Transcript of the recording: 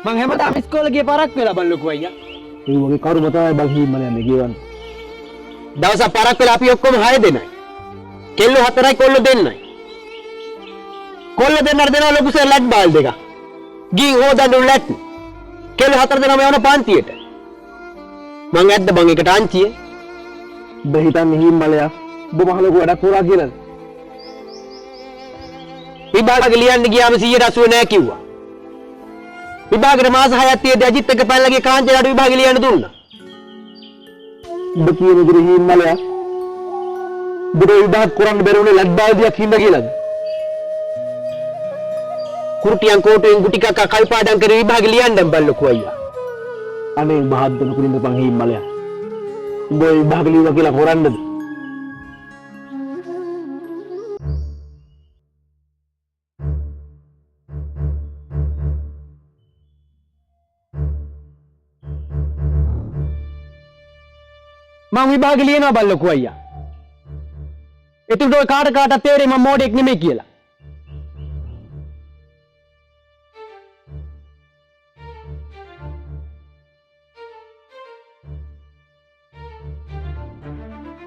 මං හැමදාම ඉස්කෝලේ ගිය පාරක් වෙලා බං ලොකු අයියා. ඒ වගේ කරුම තමයි බං හිම්මල යන්නේ කියවන්නේ. දවසක් පාරක් වෙලා අපි ඔක්කොම 6 දෙනයි. කෙල්ල 4යි කොල්ල දෙන්නයි. කොල්ල දෙන්නට දෙනවා ලොකු සර් ලැට් බාල් දෙක. ගිහින් හොදන්න ලැට්. කෙල්ල 4 දෙනාම යන පන්තියට. මං ඇද්ද බං එකට අංචියේ. ඔබ හිතන්නේ හිම්මලයා ඔබ මහ ලොකු වැඩක් කරා කියලාද? විභාග ලියන්න ගියාම 180 නෑ කිව්වා. විභාගෙට මාස 6ක් තියෙද්දි අජිත් එක්ක පැනලා කාංචනට විභාග ලියන්න දුන්නා. ඔබ කියන විදිහට හිම්මලයා ඔබට විභාග කරන්න බැරුණේ ලැට් බාල්දියක් හින්දා කියලාද? කුරුටියන් කෝටුවෙන් ගුටි කක්ක කල්පාඩම් කරේ විභාග ලියන්න බං ලොකු අයියා. අනේ බහද්දන කුලින්ද පන් හිම්මලයා. ඔබ විභාග ලියුවා කියලා කරන්නද? මං විභාග ලියනවා බං ලොකු අයියා. එතකොට ඔය කාට කාටත් තේරෙයි මම මෝඩෙක් නෙමෙයි කියලා.